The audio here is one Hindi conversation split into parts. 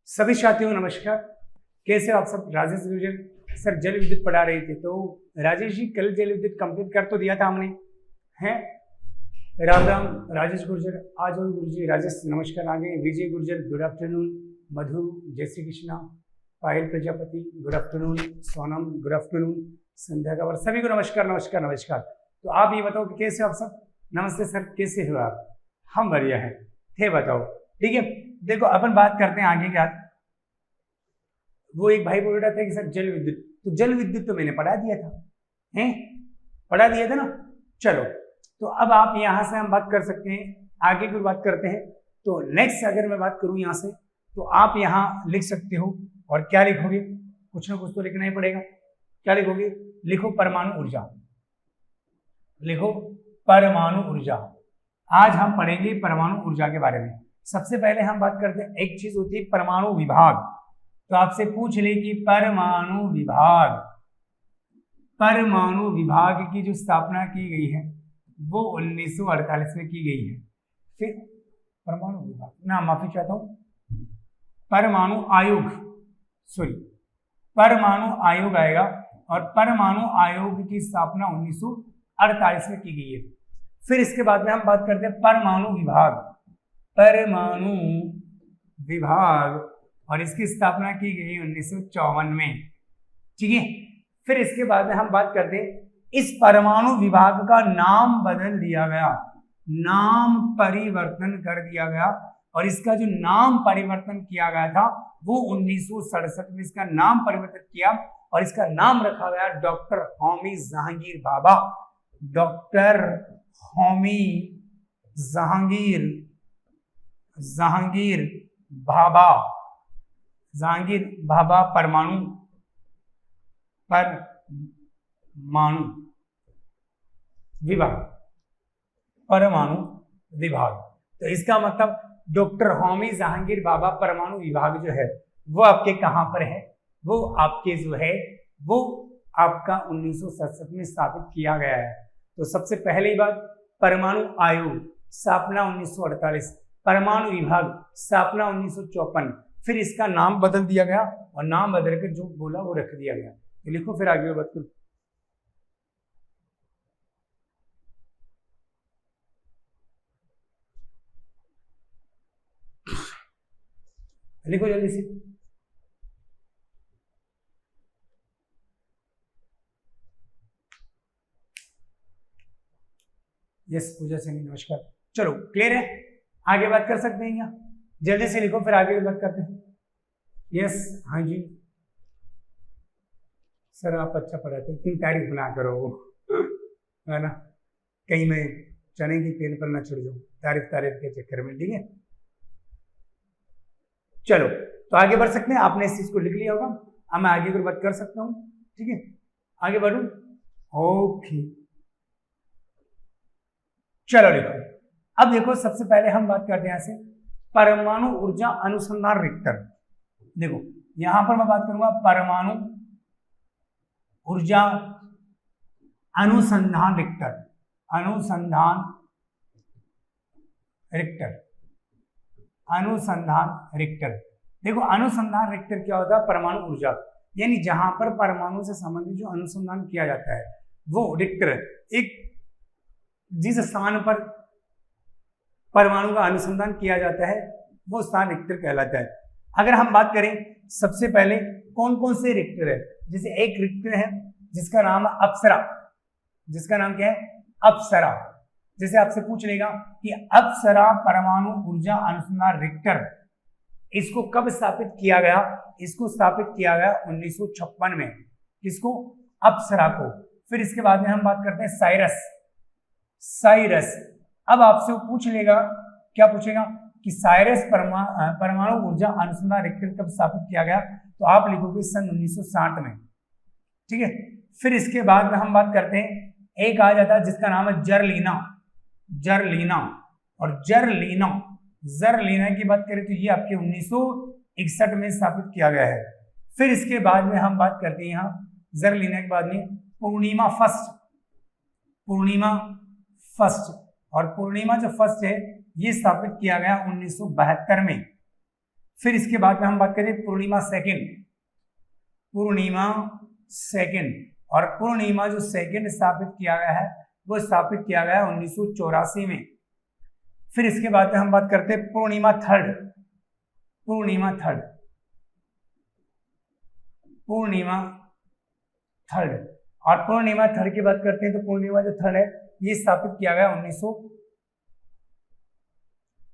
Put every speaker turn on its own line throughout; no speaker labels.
सभी साथियों नमस्कार। कैसे हो आप सब। राजेश गुर्जर सर जल विद्युत पढ़ा रहे थे। तो राजेश जी कल जल विद्युत कंप्लीट कर तो दिया था हमने, हैं। राम राम राजेश गुर्जर। आज गुरु जी राजेश नमस्कार आगे। Vijay Gurjar good afternoon. मधु जय Shri Krishna. Payal Prajapati good afternoon. Sonam good afternoon. Sandhya Gawar सभी को नमस्कार नमस्कार नमस्कार। तो आप ये बताओ कि कैसे हो आप सब। नमस्ते सर, कैसे हो आप। हम बढ़िया हैं, थे बताओ। ठीक है, देखो अपन बात करते हैं आगे क्या। वो एक भाई बोल रहा था कि सर जल विद्युत, तो जल विद्युत तो मैंने पढ़ा दिया था, हैं, पढ़ा दिया था ना। चलो, तो अब आप यहां से हम बात कर सकते हैं, आगे की बात करते हैं। तो नेक्स्ट अगर मैं बात करूं यहां से, तो आप यहां लिख सकते हो। और क्या लिखोगे, कुछ ना कुछ तो लिखना ही पड़ेगा। क्या लिखोगे, लिखो परमाणु ऊर्जा। लिखो परमाणु ऊर्जा। आज हम पढ़ेंगे परमाणु ऊर्जा के बारे में। सबसे पहले हम बात करते हैं, एक चीज होती है परमाणु विभाग। तो आपसे पूछ ले कि परमाणु विभाग, परमाणु विभाग की जो स्थापना की गई है वो 1948 में की गई है। फिर परमाणु विभाग ना, माफी चाहता हूं, परमाणु आयोग, सॉरी परमाणु आयोग आएगा। और परमाणु आयोग की स्थापना 1948 में की गई है। फिर इसके बाद में हम बात करते हैं परमाणु विभाग। परमाणु विभाग, और इसकी स्थापना की गई 1954 में। ठीक है, फिर इसके बाद में हम बात करते हैं, इस परमाणु विभाग का नाम बदल दिया गया, नाम परिवर्तन कर दिया गया। और इसका जो नाम परिवर्तन किया गया था वो 1967 में इसका नाम परिवर्तन किया, और इसका नाम रखा गया डॉक्टर होमी जहांगीर भाभा। डॉक्टर होमी जहांगीर भाभा, जहांगीर भाभा परमाणु विभाग, परमाणु विभाग। तो इसका मतलब डॉक्टर होमी जहांगीर भाभा परमाणु विभाग जो है वो आपके कहां पर है, वो आपके जो है वो आपका 1967 में स्थापित किया गया है। तो सबसे पहली बात, परमाणु आयोग स्थापना 1948, परमाणु विभाग स्थापना 1954। फिर इसका नाम बदल दिया गया, और नाम बदल कर जो बोला वो रख दिया गया। तो लिखो फिर आगे बात करो। लिखो जल्दी से। यस पूजा सिंह नमस्कार। चलो क्लियर है, आगे बात कर सकते हैं क्या। जल्दी से लिखो फिर आगे बात करते हैं। यस हाँ जी सर आप अच्छा पढ़ाते, इतनी तारीफ ना करो है ना, कहीं मैं चने की तेल पर ना चढ़ जाऊं तारीफ के चक्कर में। ठीक है, चलो तो आगे बढ़ सकते हैं। आपने इस चीज को लिख लिया होगा, अब मैं आगे की बात कर सकता हूँ। ठीक है, आगे बढ़ू। ओके चलो लिखो। अब देखो सबसे पहले हम बात करते हैं यहां से परमाणु ऊर्जा अनुसंधान रिक्टर। देखो यहां पर मैं बात करूंगा परमाणु ऊर्जा अनुसंधान रिक्टर, अनुसंधान रिक्टर। देखो अनुसंधान रिक्टर क्या होता है, परमाणु ऊर्जा, यानी जहां पर परमाणु से संबंधित जो अनुसंधान किया जाता है वो रिक्टर, एक जिस स्थान पर परमाणु का अनुसंधान किया जाता है वो स्थान रिक्टर कहलाता है। अगर हम बात करें सबसे पहले कौन कौन से रिक्टर है, जैसे एक रिक्टर है जिसका नाम है अप्सरा। जिसका नाम क्या है, अप्सरा। जैसे आपसे पूछ लेगा कि अप्सरा परमाणु ऊर्जा अनुसंधान रिक्टर, इसको कब स्थापित किया गया। इसको स्थापित किया गया 1956 में। किसको, अप्सरा को। फिर इसके बाद में हम बात करते हैं साइरस। अब आपसे वो पूछ लेगा, क्या पूछेगा कि साइरस परमाणु ऊर्जा अनुसंधान रिक्टर कब स्थापित किया गया, तो आप लिखोगे सन 1960 में। ठीक है, फिर इसके बाद में हम बात करते हैं, एक आ जाता है जिसका नाम है जर्लीना। और जर्लीना की बात करें तो ये आपके 1961 में स्थापित किया गया है। फिर इसके बाद में हम बात करते हैं यहाँ जर्लीना के बाद में पूर्णिमा फर्स्ट। और पूर्णिमा जो फर्स्ट है ये स्थापित किया गया 1972 में। फिर इसके बाद में हम बात करें पूर्णिमा सेकंड, पूर्णिमा सेकंड, और पूर्णिमा जो सेकंड स्थापित किया गया है वो स्थापित किया गया है 1984 में। फिर इसके बाद में हम बात करते हैं पूर्णिमा थर्ड, पूर्णिमा थर्ड, पूर्णिमा थर्ड, और पूर्णिमा थर्ड की बात करते हैं तो पूर्णिमा जो थर्ड है ये स्थापित किया गया 1900,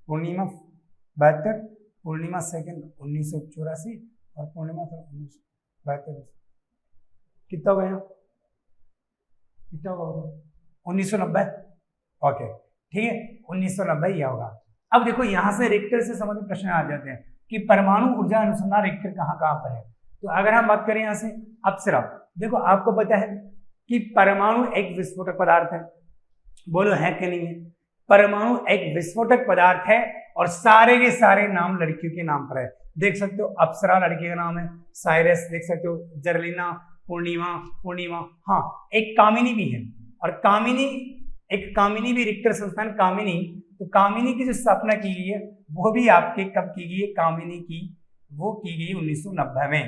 पूर्णिमा 72, पूर्णिमा सेकंड 1984 और पूर्णिमा थर्ड 1972। कितना हो गया, कितना होगा, 1990। ओके ठीक है, 1990 यह होगा। अब देखो यहां से रिक्टर से संबंधित प्रश्न आ जाते हैं कि परमाणु ऊर्जा अनुसंधान रिक्टर कहाँ कहाँ पर है। तो अगर हम बात करें यहां से अप्सरा, देखो आपको पता है कि परमाणु एक विस्फोटक पदार्थ है, बोलो है कि नहीं है, परमाणु एक विस्फोटक पदार्थ है और सारे के सारे नाम लड़कियों के नाम पर है। देख सकते हो अप्सरा लड़की का नाम है, साइरस देख सकते हो, जर्लिना, पूर्णिमा, पूर्णिमा, हाँ एक कामिनी भी है, और कामिनी, एक कामिनी भी रिक्टर संस्थान कामिनी, तो कामिनी की जो स्थापना की गई है वो भी आपके कब की गई है, कामिनी की वो की गई 1990 में।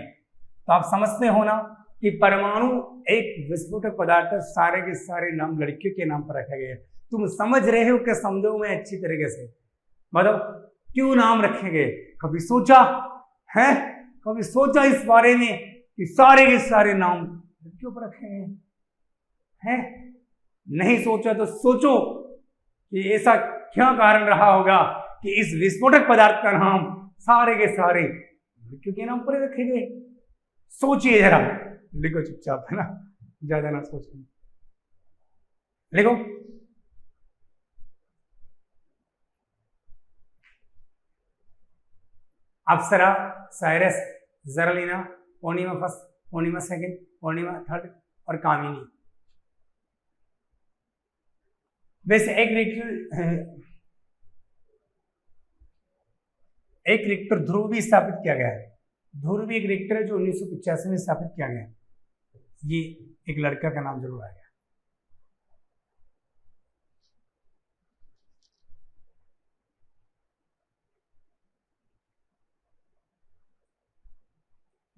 तो आप समझते हो ना कि परमाणु एक विस्फोटक पदार्थ है, सारे के सारे नाम लड़कियों के नाम पर रखे गए। तुम समझ रहे हो कि समझो मैं अच्छी तरीके से, मतलब क्यों नाम रखे गए, कभी सोचा है, कभी सोचा इस बारे में कि सारे के सारे नाम लड़कियों पर रखे गए हैं? नहीं सोचा तो सोचो कि ऐसा क्या कारण रहा होगा कि इस विस्फोटक पदार्थ का नाम सारे के सारे लड़कियों के नाम पर रखे गए। सोचिए जरा, लिखो चुपचाप, है ना, ज्यादा ना सोचो, लिखो। अप्सरा, साइरस, जर्लिना, पूर्णिमा फर्स्ट, पूर्णिमा सेकंड, पूर्णिमा थर्ड और कामिनी। वैसे एक रिक्टर ध्रुव भी स्थापित किया गया है। ध्रुव भी एक रिक्टर है जो 1985 में स्थापित किया गया है। ये एक लड़का का नाम जरूर आएगा।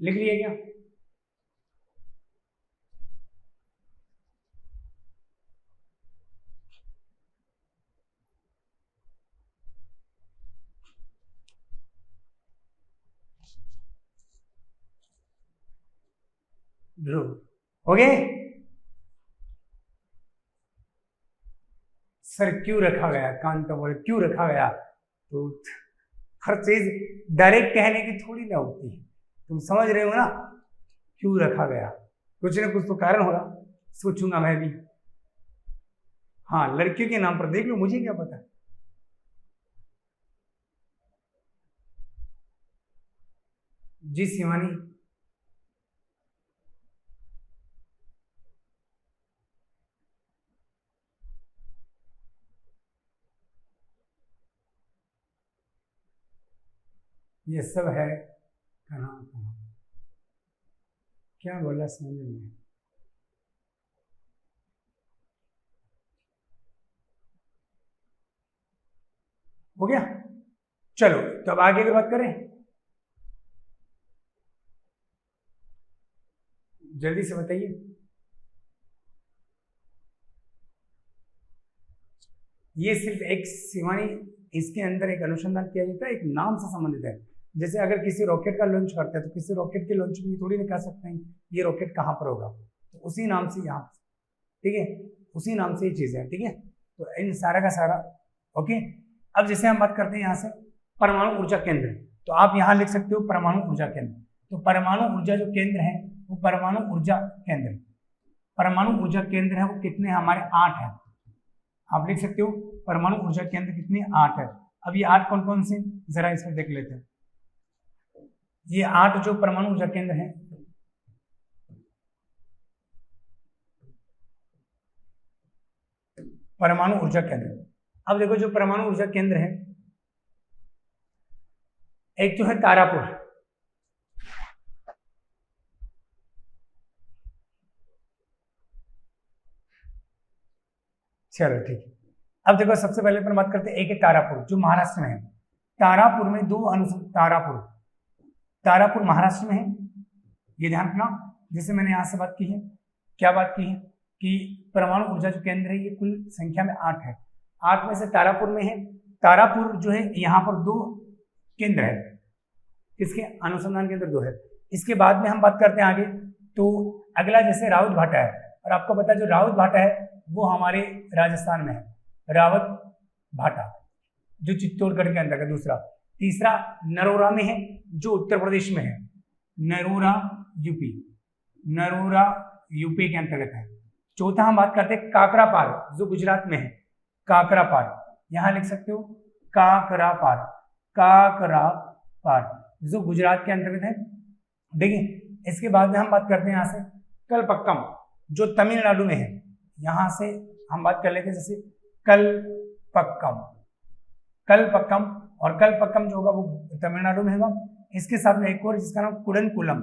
लिख लिया क्या? ध्रुव हो गए? सर क्यों रखा गया, कांता बोले क्यों रखा गया, तो हर चीज डायरेक्ट कहने की थोड़ी ना होती है, तुम समझ रहे हो ना, क्यों रखा गया, कुछ ना कुछ तो कारण होगा, सोचूंगा मैं भी। हाँ लड़कियों के नाम पर देख लो, मुझे क्या पता। जी शिवानी, ये सब है कहाँ कहाँ, क्या बोला समझ नहीं। हो गया, चलो तो अब आगे की बात करें, जल्दी से बताइए। ये सिर्फ एक शिवानी, इसके अंदर एक अनुसंधान किया जाता है, एक नाम से संबंधित है। जैसे अगर किसी रॉकेट का लॉन्च करते हैं तो किसी रॉकेट के लॉन्च में थोड़ी नहीं कह सकते हैं ये रॉकेट कहाँ पर होगा, तो उसी नाम से यहाँ, ठीक है, उसी नाम से ये चीज़ है, ठीक है। तो इन सारा का सारा ओके। अब जैसे हम बात करते हैं यहाँ से परमाणु ऊर्जा केंद्र, तो आप यहाँ लिख सकते हो परमाणु ऊर्जा केंद्र। तो परमाणु ऊर्जा जो केंद्र है वो परमाणु ऊर्जा केंद्र, परमाणु ऊर्जा केंद्र है वो कितने हमारे 8 है, आप लिख सकते हो परमाणु ऊर्जा केंद्र कितने 8 है। अब ये 8 कौन कौन से, जरा इसमें देख लेते हैं। ये 8 जो परमाणु ऊर्जा केंद्र है, परमाणु ऊर्जा केंद्र, अब देखो जो परमाणु ऊर्जा केंद्र है, एक तो है तारापुर, चलो ठीक है। अब देखो सबसे पहले अपन बात करते हैं एक है तारापुर जो महाराष्ट्र में है, तारापुर में तारापुर महाराष्ट्र में है, ये ध्यान रखना। जैसे मैंने यहां से बात की है, क्या बात की है कि परमाणु ऊर्जा जो केंद्र है ये कुल संख्या में 8 है, 8 में से तारापुर में है। तारापुर जो है यहाँ पर 2 केंद्र है, इसके अनुसंधान केंद्र 2 है। इसके बाद में हम बात करते हैं आगे, तो अगला जैसे रावत भाटा है, और आपको पता है जो रावत भाटा है वो हमारे राजस्थान में है, रावत भाटा जो चित्तौड़गढ़ के अंतर्गत। दूसरा, तीसरा नरोरा में है जो उत्तर प्रदेश में है, नरोरा यूपी के अंतर्गत है। चौथा हम बात करते हैं काकरापार जो गुजरात में है, काकरापार यहां लिख सकते हो, काकरापार जो गुजरात के अंतर्गत है। देखिए इसके बाद में हम बात करते हैं यहां से कलपक्कम जो तमिलनाडु में है, यहां से हम बात कर लेते हैं जैसे कलपक्कम, और कलपक्कम जो होगा वो तमिलनाडु में होगा। इसके साथ में एक और जिसका नाम कुडनकुलम,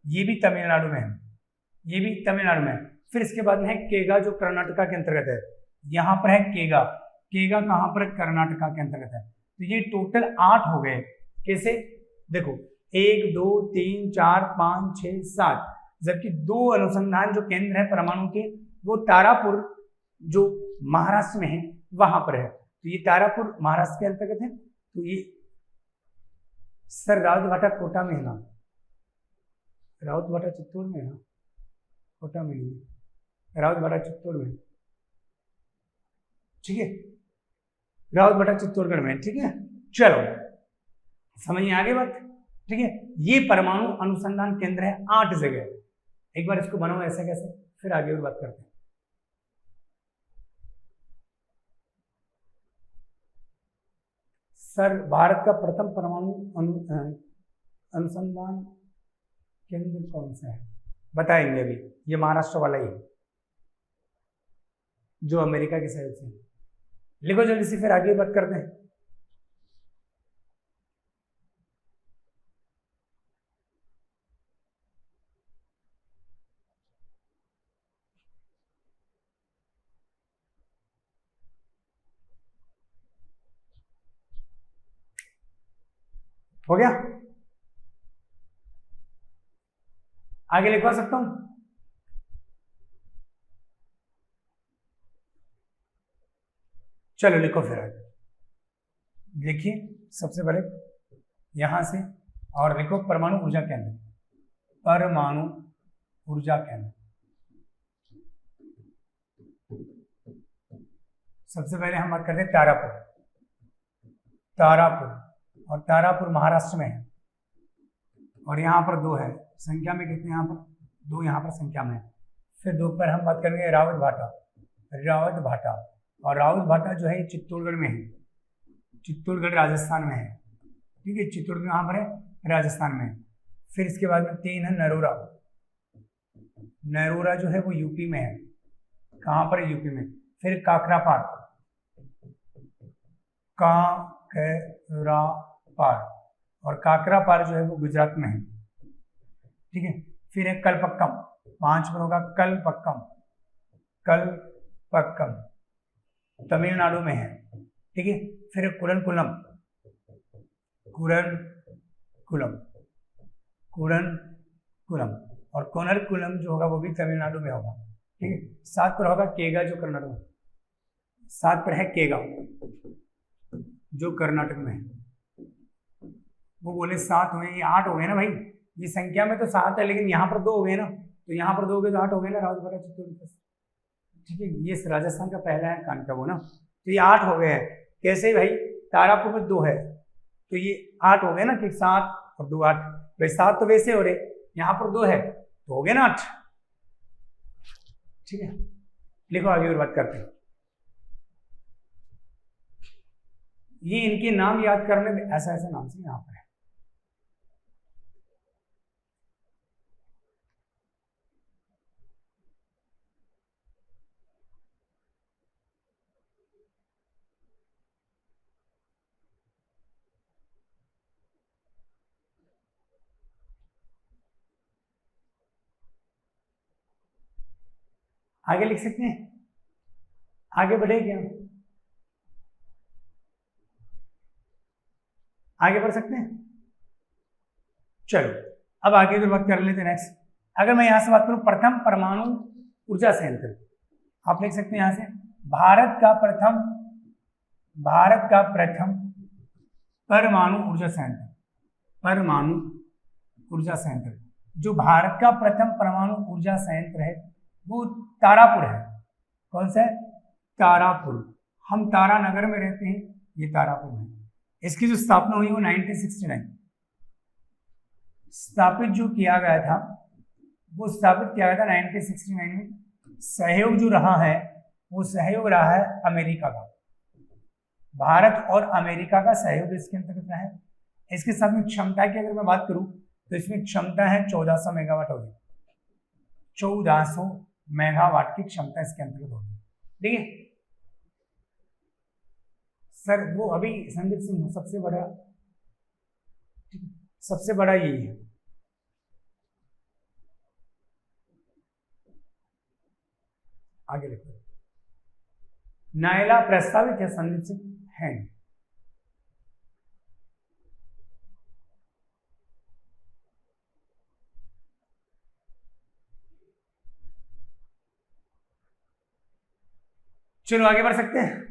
ये भी तमिलनाडु में है, फिर इसके बाद में है केगा जो कर्नाटका के अंतर्गत है, यहाँ पर है केगा कहाँ पर, कर्नाटका के अंतर्गत है। तो ये टोटल 8 हो गए। कैसे देखो, 1 2 3 4 5 6 7, जबकि 2 अनुसंधान जो केंद्र है परमाणु के वो तारापुर जो महाराष्ट्र में है वहां पर है। तो ये तारापुर महाराष्ट्र के अंतर्गत है। तो ये सर रावत भाटा कोटा में है ना, रावत भाटा चित्तौड़ में है ना, कोटा में नहीं है, रावत भाटा चित्तौड़ में, ठीक है, रावत भाटा चित्तौड़गढ़ में, ठीक है। चलो समझ में आ गई बात, ठीक है। ये परमाणु अनुसंधान केंद्र है 8 जगह। एक बार इसको बनाओ ऐसे कैसे, फिर आगे और बात करते हैं। सर भारत का प्रथम परमाणु अनुसंधान केंद्र कौन सा है, बताएंगे अभी। ये महाराष्ट्र वाला ही है जो अमेरिका की साइड से। लिखो जल्दी से, फिर आगे बात करते हैं। हो गया, आगे लिखवा सकता हूं। चलो लिखो फिर आगे। देखिए सबसे पहले यहां से और लिखो परमाणु ऊर्जा केंद्र, परमाणु ऊर्जा केंद्र। सबसे पहले हम बात करते हैं तारापुर, और तारापुर महाराष्ट्र में है, और यहाँ पर 2 है संख्या में, कितने यहाँ पर 2 यहाँ पर संख्या में है। फिर 2 पर हम बात करेंगे रावत भाटा, और रावत भाटा जो है चित्तौड़गढ़ में है, चित्तौड़गढ़ राजस्थान में है, ठीक है, चित्तौड़गढ़ कहाँ पर है, राजस्थान में है। फिर इसके बाद में 3 है नरोरा जो है वो यूपी में है, कहाँ पर है, यूपी में। फिर काकरापार, और काकरापार जो है वो गुजरात में है, ठीक है। फिर है कलपक्कम, 5 पर होगा कलपक्कम तमिलनाडु में है, ठीक है। फिर कुडनकुलम, और कोनरकुलम जो होगा वो भी तमिलनाडु में होगा, ठीक है। 7 पर होगा केगा जो कर्नाटक में, 7 पर है केगा जो कर्नाटक में है। वो बोले 7 हुए, ये 8 हो गए ना भाई, ये संख्या में तो 7 है लेकिन यहाँ पर 2 हो गए ना, तो यहाँ पर 2 हो गए तो 8 हो गए ना, रावत भाटा चित्तौड़गढ़, ठीक है। ये राजस्थान का पहला है कान का वो ना, तो ये 8 हो गए हैं। कैसे भाई, तारापुर में 2 है तो ये 8 हो गए ना, कि 7 और 2 8, भाई 7 तो वैसे हो रहे, यहाँ पर 2 है तो हो गए ना 8, ठीक है। लिखो आगे और बात करते हैं। ये इनके नाम याद करने में ऐसा ऐसा नाम से यहाँ पर है। आगे लिख सकते हैं, आगे बढ़े क्या, आगे बढ़ सकते हैं। चलो अब आगे की बात कर लेते हैं। नेक्स्ट, अगर मैं यहां से बात करूं प्रथम परमाणु ऊर्जा संयंत्र, आप लिख सकते हैं यहां से भारत का प्रथम परमाणु ऊर्जा संयंत्र। परमाणु ऊर्जा संयंत्र, जो भारत का प्रथम परमाणु ऊर्जा संयंत्र है वो तारापुर है। कौन सा है? तारापुर। हम तारानगर में रहते हैं, ये तारापुर है। इसकी जो स्थापना हुई वो 1969 स्थापित जो किया गया था, वो स्थापित किया गया था 1969 में। सहयोग जो रहा है वो सहयोग रहा है अमेरिका का। भारत और अमेरिका का सहयोग इसके अंतर्गत रहा है। इसके साथ में क्षमता की अगर मैं बात करूं तो इसमें क्षमता है 1400 मेगावाट होगी। 1400 मेगावाट की क्षमता इसके अंतर्गत होगी। ठीक है सर, वो अभी संदीप सिंह सबसे बड़ा यही है। आगे लिखो, नायला प्रस्तावित है, संदीप सिंह है। चलो आगे बढ़ सकते हैं।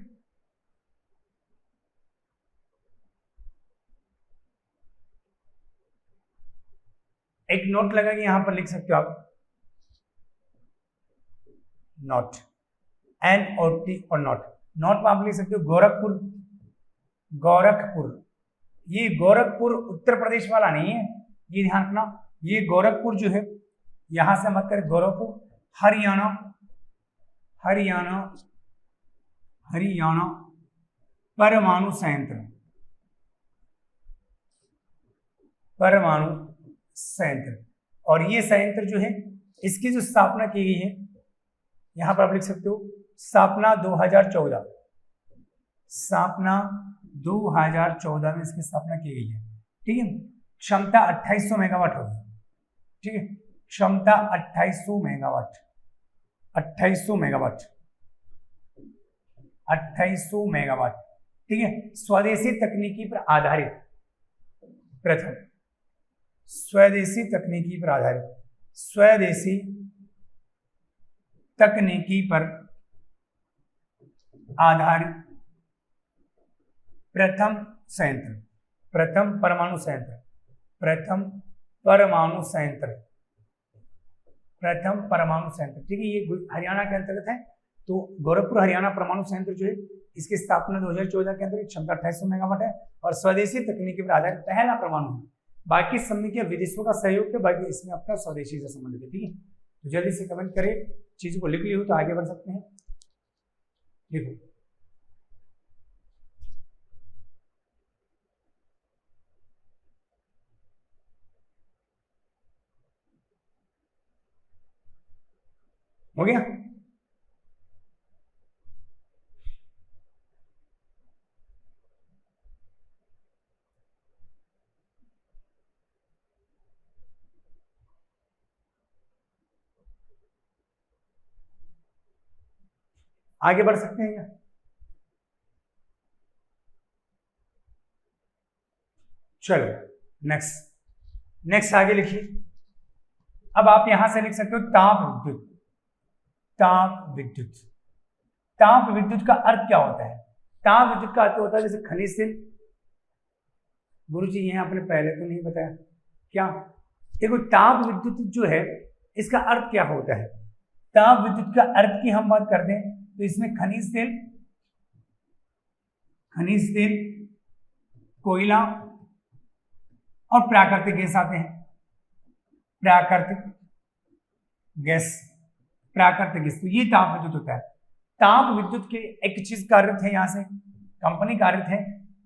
एक नोट लगा कि यहां पर लिख सकते हो आप नोट, NOT और नोट में आप लिख सकते हो गोरखपुर। ये गोरखपुर उत्तर प्रदेश वाला नहीं है, ये ध्यान रखना। ये गोरखपुर जो है, यहां से मत कर, गोरखपुर हरियाणा परमाणु संयंत्र। और ये संयंत्र जो है, इसकी जो स्थापना की गई है, यहां पर आप लिख सकते हो स्थापना 2014 में इसकी स्थापना की गई है। ठीक है, क्षमता 2800 मेगावाट होगी। ठीक है, क्षमता 2800 मेगावाट। ठीक है, स्वदेशी तकनीकी पर आधारित स्वदेशी तकनीकी पर आधारित प्रथम परमाणु संयंत्र। ठीक है, ये हरियाणा के अंतर्गत है। तो गोरखपुर हरियाणा परमाणु संयंत्र जो है, इसकी स्थापना 2014 के अंतर्गत, क्षमता 2800 मेगावाट है और स्वदेशी तकनीकी पर आधारित पहला परमाणु है। बाकी सब के विदेशों का सहयोग है, बाकी इसमें अपना स्वदेशी से संबंधित है। ठीक है, तो जल्दी से कमेंट करें, चीज को लिख ली हो तो आगे बढ़ सकते हैं। लिखो, हो गया? आगे बढ़ सकते हैं क्या? चलो नेक्स्ट आगे लिखिए। अब आप यहां से लिख सकते हो ताप विद्युत का अर्थ क्या होता है? ताप विद्युत का अर्थ होता है जैसे खनिज तेल। गुरु जी यहां आपने पहले तो नहीं बताया क्या? देखो, ताप विद्युत जो है, इसका अर्थ क्या होता है? ताप विद्युत का अर्थ की हम बात करते हैं तो इसमें खनिज तेल, कोयला और प्राकृतिक गैस आते हैं। प्राकृतिक गैस, तो ये ताप विद्युत होता है। ताप विद्युत के एक चीज कार्यरत है, यहां से कंपनी कार्यरत है,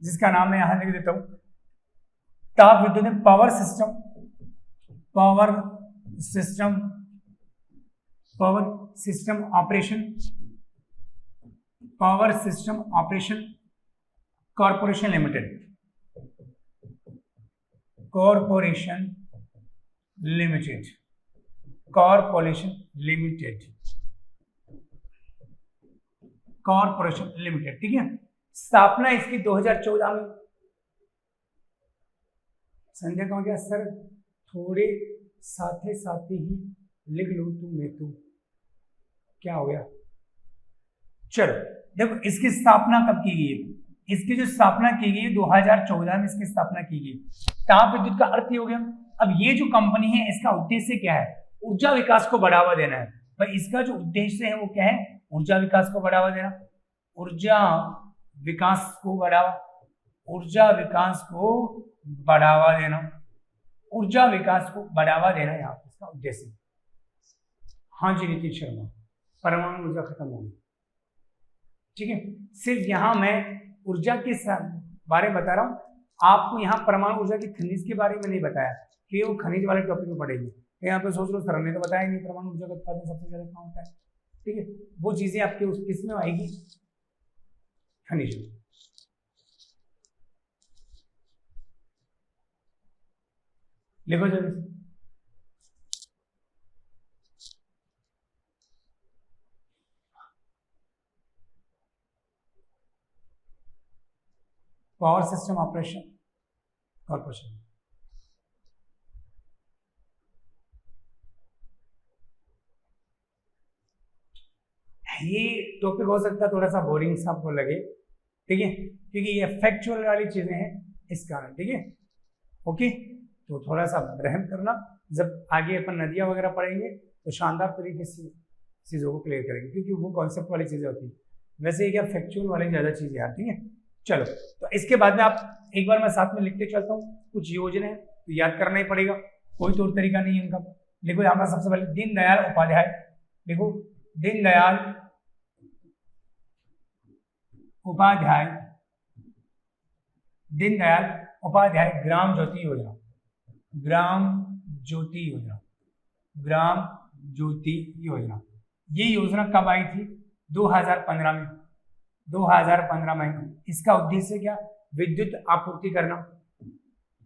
जिसका नाम मैं यहां लिख देता हूं। ताप विद्युत में power system operation corporation limited. ठीक है, स्थापना इसकी 2014 में संध्या का हो गया सर थोड़े साथे साथे ही लिख लूं तू मैं तू, क्या हो गया। चलो देखो इसकी स्थापना कब की गई है, इसकी जो स्थापना की गई 2014 में इसकी स्थापना की गई। ताप विद्युत का अर्थ ये हो गया। अब ये जो कंपनी है इसका उद्देश्य क्या है, ऊर्जा विकास को बढ़ावा देना है। भाई इसका जो उद्देश्य है वो क्या है, ऊर्जा विकास को बढ़ावा देना, ऊर्जा विकास को बढ़ावा, ऊर्जा विकास को बढ़ावा देना, ऊर्जा विकास को बढ़ावा देना यहाँ पे इसका उद्देश्य। हाँ जी नीतीश शर्मा, परमाणु ऊर्जा खत्म हो गई, ठीक है। सिर्फ यहाँ मैं ऊर्जा के बारे में बता रहा हूँ, आपको यहाँ परमाणु ऊर्जा की खनिज के बारे में नहीं बताया कि वो खनिज वाले टॉपिक में पढ़ेंगे। यहाँ पे सोच लो सर ने तो बताया नहीं परमाणु ऊर्जा का उत्पादन सबसे ज्यादा कहाँ होता है, ठीक है। वो चीजें आपके उस किसमें आएगी, खनिज में। लिखो जल्दी से। Power system operation corporation. ये टॉपिक हो सकता है थोड़ा सा बोरिंग सा आपको लगे, ठीक है, क्योंकि ये फैक्चुअल वाली चीजें हैं इस कारण, ठीक है। ओके, तो थोड़ा सा रहम करना, जब आगे अपन नदियां वगैरह पढ़ेंगे तो शानदार तरीके से चीज़ों को क्लियर करेंगे, क्योंकि वो कॉन्सेप्ट वाली चीज़ें होती है। वैसे ये क्या फैक्चुअल वाली ज़्यादा चीज़ें आती हैं। चलो तो इसके बाद में आप एक बार मैं साथ में लिखते चलता हूँ, कुछ योजना है तो याद करना ही पड़ेगा, कोई तौर तरीका नहीं है इनका। देखो यहाँ पर सबसे पहले दीनदयाल उपाध्याय, देखो दीनदयाल उपाध्याय, दीनदयाल उपाध्याय ग्राम ज्योति योजना, ग्राम ज्योति योजना, ग्राम ज्योति योजना। ये योजना कब आई थी, 2015 में, 2015 में। इसका उद्देश्य क्या, विद्युत आपूर्ति करना,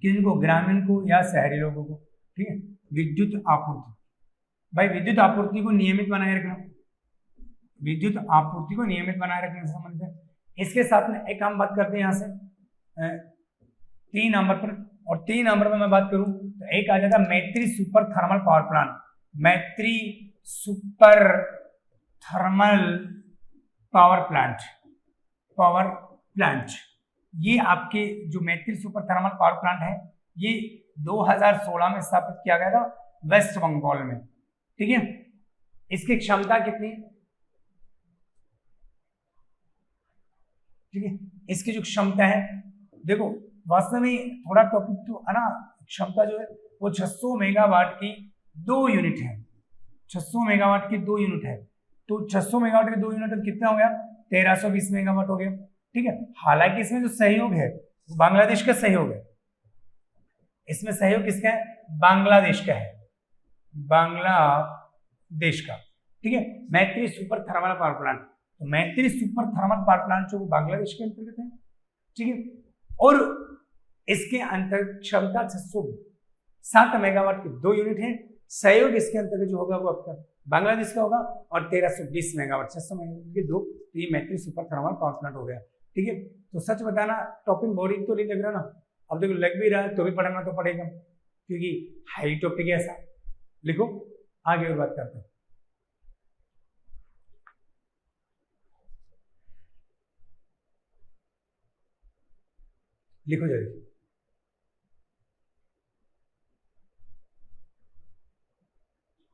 किनको, ग्रामीण को या शहरी लोगों को, ठीक है, विद्युत आपूर्ति। भाई विद्युत आपूर्ति को नियमित बनाए रखना, विद्युत आपूर्ति को नियमित बनाए रखने से संबंधित है। इसके साथ में एक हम बात करते हैं यहाँ से 3 नंबर पर, और 3 नंबर पर मैं बात करूं तो एक आ जाता मैत्री सुपर थर्मल पावर प्लांट, मैत्री super thermal power plant, power plant. ये आपके जो मैत्री सुपर थर्मल पावर प्लांट है ये 2016 में स्थापित किया गया था वेस्ट बंगाल में, ठीक है। इसकी क्षमता कितनी, ठीक है, इसकी जो क्षमता है, देखो वास्तव में थोड़ा टॉपिक तो है ना, क्षमता जो है वो 600 मेगावाट की 2 यूनिट है, 600 मेगावाट की 2 यूनिट है। तो 600 मेगावाट के 2 यूनिट कितना हो गया, 1320 मेगावाट हो गया, ठीक है। हालांकि इसमें जो सहयोग है वो बांग्लादेश का सहयोग है, इसमें सहयोग किसका है, बांग्लादेश का है, बांग्लादेश का, ठीक है। मैत्री सुपर थर्मल पावर प्लांट, तो मैत्री सुपर थर्मल पावर प्लांट जो बांग्लादेश के अंतर्गत है, ठीक है। और इसके अंतर क्षमता 607 मेगावाट की 2 यूनिट है। सहयोग इसके अंतर्गत जो होगा वो आपका बांग्लादेश का होगा, और 1320 मेगावाट, 600 मेगावाट के 2, तो ये मैत्री सुपर थर्मल पावर प्लांट हो गया, ठीक है। तो सच बताना टॉपिक बोरिंग तो नहीं लग रहा ना, अब देखो लग भी रहा है तो भी पढ़ना तो पड़ेगा, क्योंकि हाई टॉपिक है ऐसा। लिखो आगे और बात करते हैं। लिखो जल्दी,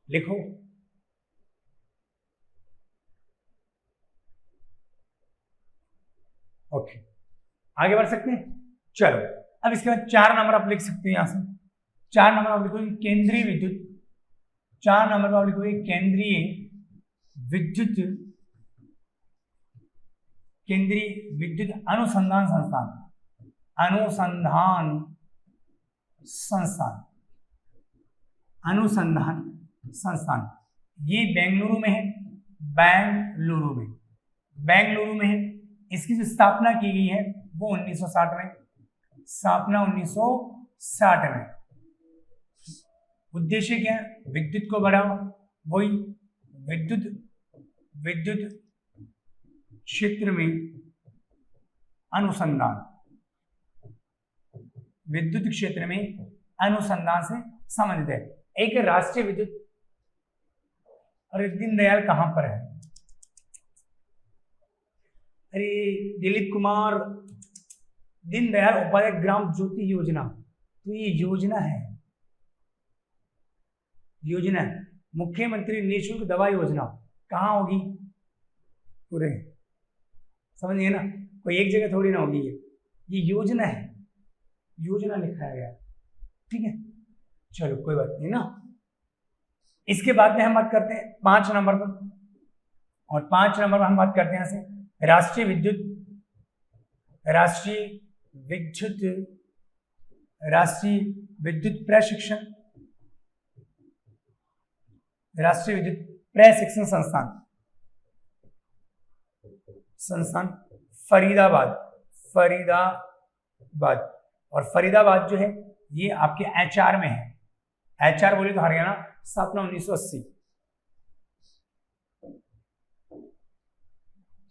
लिखो। ओके आगे बढ़ सकते हैं। चलो अब इसके बाद 4 नंबर आप लिख सकते हैं यहां से। 4 नंबर आप लिखोगे केंद्रीय विद्युत, 4 नंबर आप लिखोगे केंद्रीय विद्युत, केंद्रीय विद्युत अनुसंधान संस्थान, अनुसंधान संस्थान, अनुसंधान संस्थान। ये बेंगलुरु में है, बेंगलुरु में, बेंगलुरु में है। इसकी जो स्थापना की गई है वो 1960 में, स्थापना 1960 में। उद्देश्य क्या है, विद्युत को बढ़ावा, वही विद्युत, विद्युत क्षेत्र में अनुसंधान, विद्युत क्षेत्र में अनुसंधान से संबंधित है। एक राष्ट्रीय विद्युत, अरे दीनदयाल कहां पर है, अरे दिलीप कुमार, दीनदयाल उपाध्याय ग्राम ज्योति योजना, तो ये योजना है, योजना है। मुख्यमंत्री निःशुल्क दवा योजना कहाँ होगी, पूरे समझिए ना, कोई एक जगह थोड़ी ना होगी, ये योजना है, योजना लिखा गया, ठीक है। चलो कोई बात नहीं ना। इसके बाद में हम बात करते हैं 5 नंबर पर, और 5 नंबर पर हम बात करते हैं यहाँ से राष्ट्रीय विद्युत प्रशिक्षण, राष्ट्रीय विद्युत प्रशिक्षण संस्थान फरीदाबाद, और फरीदाबाद जो है ये आपके HR में है। HR बोले तो हरियाणा, स्थापना 1980,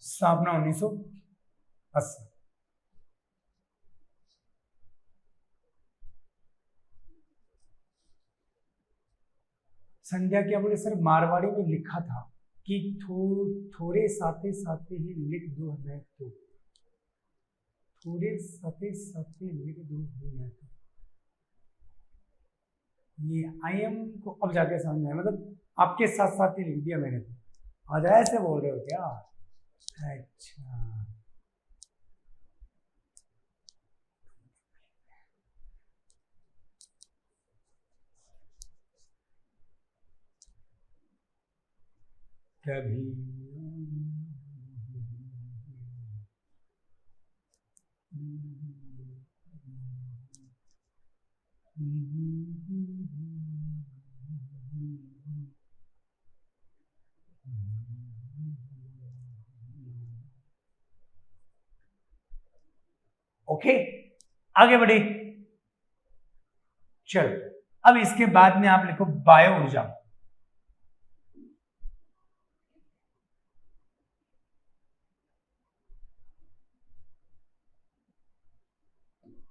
स्थापना 1980। संध्या क्या बोले सर, मारवाड़ी में लिखा था कि थोड़े साथे साथे ही लिख दो है, तो थोड़े साथे साथे लिख दो है, तो ये IM को अब जाके समझ में, मतलब आपके साथ साथ ही लिख दिया मैंने, तो आज ऐसे बोल रहे हो क्या, अच्छा कभी ओके, आगे बढ़े। चलो अब इसके बाद में आप लिखो बायो ऊर्जा,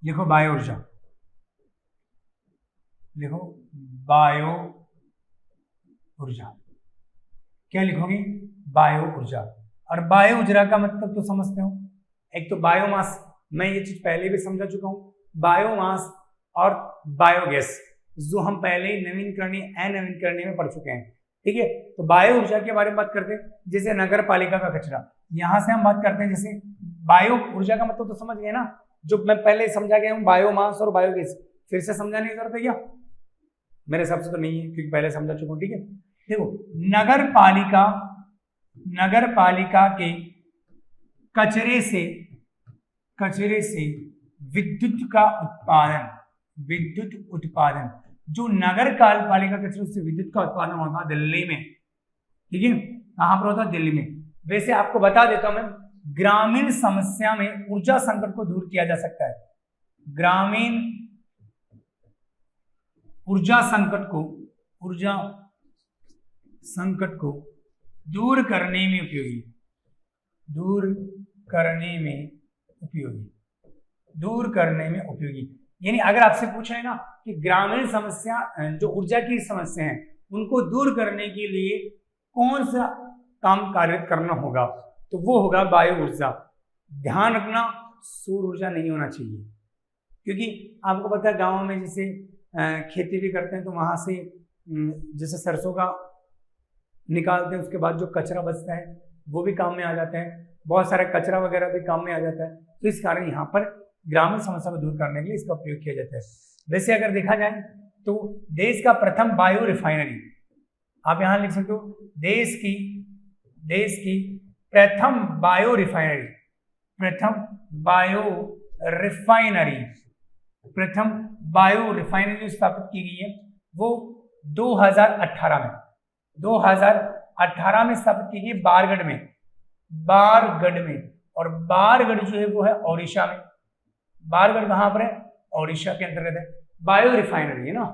लिखो बायो ऊर्जा, लिखो बायो ऊर्जा, क्या लिखोगे, बायो ऊर्जा। और बायो ऊर्जा का मतलब तो समझते हो, एक तो बायोमास, मैं ये चीज पहले भी समझा चुका हूं, बायोमास और बायोगैस, जो हम पहले नवीनकरणीय अनवीनकरणीय में पढ़ चुके हैं, ठीक है। तो बायो ऊर्जा के बारे में बात करते हैं, जैसे नगर पालिका का कचरा, यहां से हम बात करते हैं, जैसे बायो ऊर्जा का मतलब तो समझ गए ना, जो मैं पहले समझा गया हूं, बायोमास और बायोगैस, फिर से समझाने की जरूरत है क्या, मेरे हिसाब से तो नहीं है, क्योंकि पहले समझा चुका हूं, ठीक है। देखो नगर पालिका के कचरे से विद्युत उत्पादन, जो नगर पालिका कचरे से विद्युत का उत्पादन होता है दिल्ली में, ठीक है, कहां पर होता है, दिल्ली में। वैसे आपको बता देता हूं मैं, ग्रामीण समस्या में ऊर्जा संकट को दूर किया जा सकता है, ग्रामीण ऊर्जा संकट को दूर करने में उपयोगी, यानी अगर आपसे पूछे ना कि ग्रामीण समस्या, जो ऊर्जा की समस्या है उनको दूर करने के लिए कौन सा काम कार्य करना होगा, तो वो होगा बायो ऊर्जा। ध्यान रखना सौर ऊर्जा नहीं होना चाहिए, क्योंकि आपको पता है गाँव में जैसे खेती भी करते हैं, तो वहां से जैसे सरसों का निकालते हैं, उसके बाद जो कचरा बचता है वो भी काम में आ जाता है, बहुत सारा कचरा वगैरह भी काम में आ जाता है, तो इस कारण यहाँ पर ग्रामीण समस्या को दूर करने के लिए इसका उपयोग किया जाता है। वैसे अगर देखा जाए तो देश का प्रथम बायो रिफाइनरी, आप यहाँ लिख सकते हो, देश की प्रथम बायो रिफाइनरी स्थापित की गई है, वो 2018 में स्थापित की गई बारगढ़ में, और बारगढ़ जो है वो है ओडिशा में। बारगढ़ कहां पर है, ओडिशा के अंतर्गत है। बायो रिफाइनरी है ना,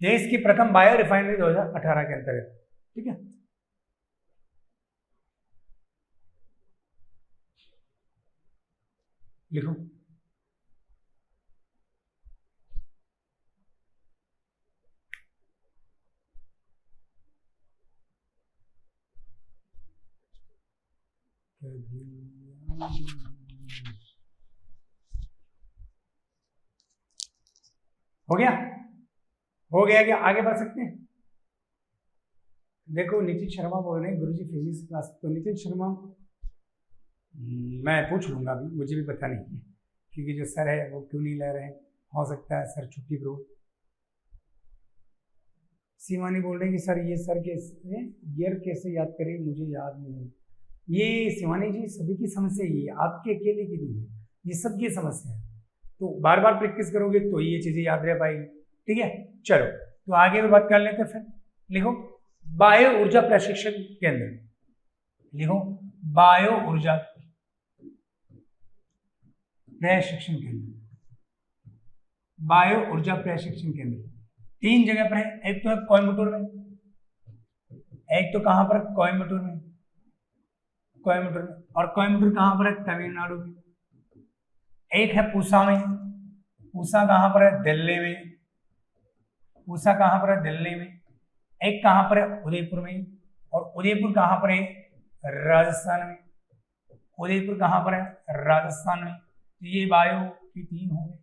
देश की प्रथम बायो रिफाइनरी 2018 के अंतर्गत, ठीक है। लिखो हो गया? हो गया क्या? आगे बढ़ सकते हैं? देखो नितिन शर्मा बोल रहे हैं गुरुजी फिजिक्स क्लास। तो नितिन शर्मा मैं पूछ लूंगा, अभी मुझे भी पता नहीं है क्योंकि जो सर है वो क्यों नहीं ले रहे हैं। हो सकता है सर छुट्टी पर हो। शिवानी बोल रहे हैं कि सर ये सर कैसे गियर कैसे याद करें, मुझे याद नहीं है। ये शिवानी जी सभी की समस्या ये है, आपके अकेले की नहीं है, ये सबकी समस्या है। तो बार बार प्रैक्टिस करोगे तो ये चीजें याद रह पाएगी। ठीक है, चलो तो आगे भी बात कर लेते हैं। फिर लिखो बायो ऊर्जा प्रशिक्षण केंद्र। लिखो बायो ऊर्जा प्रशिक्षण केंद्र। बायो ऊर्जा प्रशिक्षण केंद्र 3 जगह पर है। एक तो है कोयम्बटूर में, एक तो कहां पर? कोयम्बटूर में। कोयम्बटूर में, और कोयम्बटूर कहां पर है? तमिलनाडु में। एक है पूसा में। पूसा कहां पर है? दिल्ली में। पूसा कहां पर है? दिल्ली में। एक कहां पर है? उदयपुर में। और उदयपुर कहां पर है? राजस्थान में। उदयपुर कहां पर है? राजस्थान में। तो ये बायो की 3 हो गए।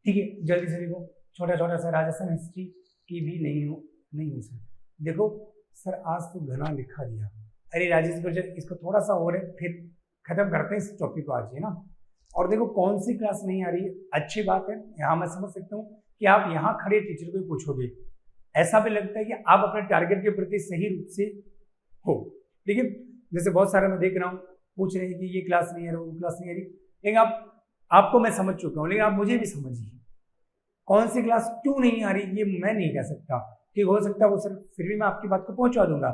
ठीक है, जल्दी से देखो, छोटा छोटा सा राजस्थान हिस्ट्री की भी नहीं हो सर। देखो सर आज तो घना लिखा दिया। अरे राजेश गुर्जर, इसको थोड़ा सा और है फिर खत्म करते हैं इस टॉपिक को आज, है ना। और देखो कौन सी क्लास नहीं आ रही है, अच्छी बात है। यहाँ मैं समझ सकता हूँ कि आप यहाँ खड़े टीचर को पूछोगे, ऐसा भी लगता है कि आप अपने टारगेट के प्रति सही रूप से हो। ठीक है, जैसे बहुत सारे मैं देख रहा हूँ पूछ रहे हैं कि ये क्लास नहीं आ रही, वो क्लास नहीं आ रही। लेकिन आपको मैं समझ चुका हूँ, लेकिन आप मुझे भी समझिए कौन सी क्लास क्यों नहीं आ रही ये मैं नहीं कह सकता। ठीक, हो सकता है वो सर फिर भी मैं आपकी बात को पहुंचा दूंगा।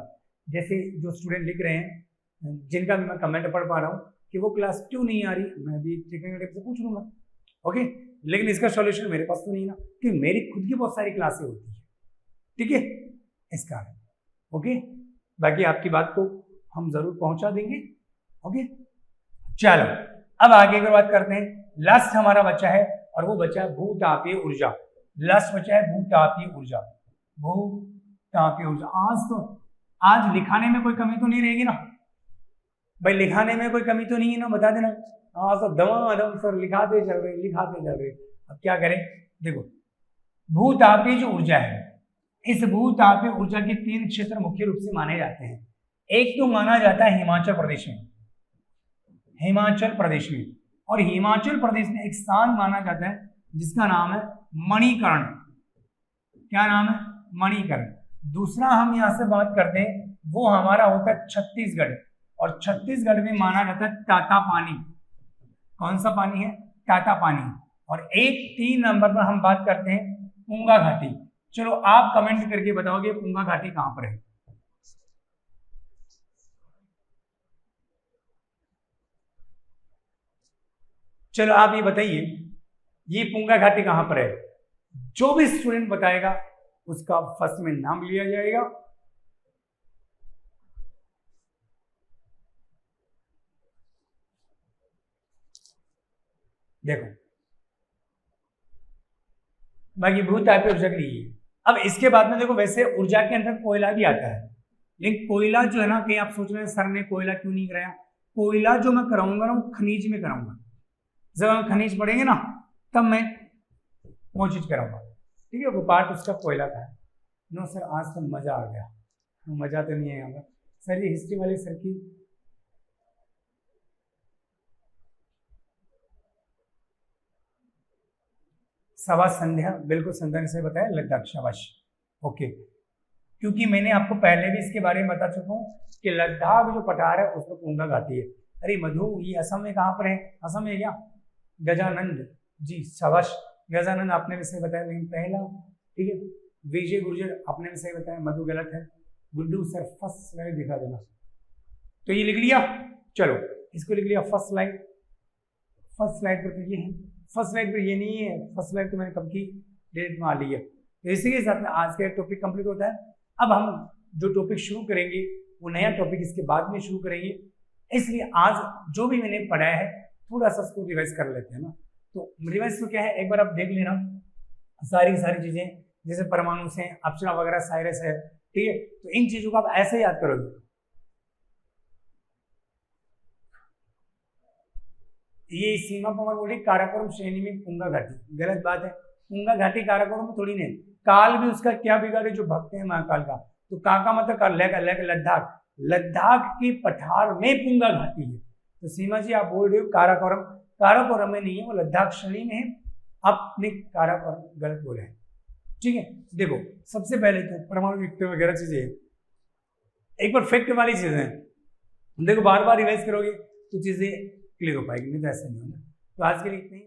जैसे जो स्टूडेंट लिख रहे हैं जिनका भी मैं कमेंट पढ़ पा रहा हूँ कि वो क्लास क्यों नहीं आ रही, मैं भी टेक्निकल टीम से पूछ लूंगा। ओके, लेकिन इसका सॉल्यूशन मेरे पास तो नहीं ना, कि मेरी खुद की बहुत सारी क्लासें होती है। ठीक है, इस कारण। ओके, बाकी आपकी बात को हम जरूर पहुंचा देंगे। ओके, चलो अब आगे की बात करते हैं। लास्ट हमारा बच्चा है और वो बच्चा है भूतापीय ऊर्जा। लास्ट बच्चा है भूतापीय ऊर्जा। भूतापीय ऊर्जा। आज लिखाने में कोई कमी तो नहीं रहेगी ना भाई? लिखाने में कोई कमी तो नहीं है ना, बता देना। हाँ सर, दम सर लिखाते चल रहे। अब क्या करें? देखो भूतापीय जो ऊर्जा है, इस भूतापीय ऊर्जा के 3 क्षेत्र मुख्य रूप से माने जाते हैं। एक तो माना जाता है हिमाचल प्रदेश में, और हिमाचल प्रदेश में एक स्थान माना जाता है जिसका नाम है मणिकर्ण। क्या नाम है? मणिकर्ण। दूसरा हम यहां से बात करते हैं वो हमारा होता है छत्तीसगढ़, और छत्तीसगढ़ में माना जाता है तातापानी। कौन सा पानी है? तातापानी। और 3 नंबर पर हम बात करते हैं पुंगा घाटी। चलो आप कमेंट करके बताओगे पुंगा घाटी कहां पर है। चलो आप ये बताइए ये पुंगा घाटी कहां पर है। जो भी स्टूडेंट बताएगा उसका फर्स्ट में नाम लिया जाएगा। देखो बाकी भूतापीय ऊर्जा के लिए। अब इसके बाद में देखो वैसे ऊर्जा के अंदर कोयला भी आता है, लेकिन कोयला जो है ना, कहीं आप सोच रहे हैं सर ने कोयला क्यों नहीं कराया। कोयला जो मैं कराऊंगा ना वो खनिज में कराऊंगा। जब हम खनिज पढ़ेंगे ना तब मैं वो चीज कराऊंगा। ठीक है, वो पार्ट उसका कोयला का है। नो सर आज तो मजा आ गया। मजा तो नहीं आएगा सर, ये हिस्ट्री वाले सर की सवा संध्या, बिल्कुल संध्या ने से बताया लद्दाख, शाबाश। ओके, क्योंकि मैंने आपको पहले भी इसके बारे में बता चुका हूँ कि लद्दाख जो पठार है उसमें पुंगा घाटी है। अरे मधु, ये असम में कहाँ पर है? असम में क्या? गजानंद जी, शाबाश। गजानंद आपने भी सही बताया, लेकिन पहला। ठीक है, विजय गुर्जर आपने भी सही बताया, मधु गलत है। गुड्डू सर फर्स्ट स्लाइड दिखा देना। तो ये लिख लिया, चलो इसको लिख लिया फर्स्ट स्लाइड। फर्स्ट स्लाइड पर तो ये है, फर्स्ट स्लाइड पर ये नहीं है। फर्स्ट स्लाइड तो मैंने कब की डेट में आ ली है। तो इसी के साथ में आज का टॉपिक कंप्लीट होता है। अब हम जो टॉपिक शुरू करेंगे वो नया टॉपिक इसके बाद में शुरू करेंगे, इसलिए आज जो भी मैंने पढ़ाया है थोड़ा सा उसको रिवाइज कर लेते हैं ना। तो रिवाइज तो क्या है, एक बार आप देख लेना सारी चीजें, जैसे परमाणु से अप्सरा वगैरह, साइरस है। ठीक है, तो इन चीजों को आप ऐसे याद करोगे। ये सीमा पवन बोली काराकोरम श्रेणी में पुंगा घाटी, गलत बात है। पुंगा घाटी काराकोरम में थोड़ी नहीं, काल भी उसका क्या बिगाड़े जो भक्त है महाकाल का। तो का मतलब कर लद्दाख, लद्दाख के पठार में पुंगा घाटी है। तो सीमा जी आप बोल रहे हो काराकोरम, काराकोरम में नहीं है, वो लद्दाख श्रेणी में है। आपने काराकोरम गलत बोला है, ठीक है। देखो सबसे पहले तो परमाणु युक्त वगैरह चीजें एक बार फैक्ट वाली चीजें हैं, देखो बार बार रिवाइज करोगे तो चीजें क्लियर हो पाएगी, नहीं तो ऐसा नहीं होगा। तो आज के लिए इतना ही।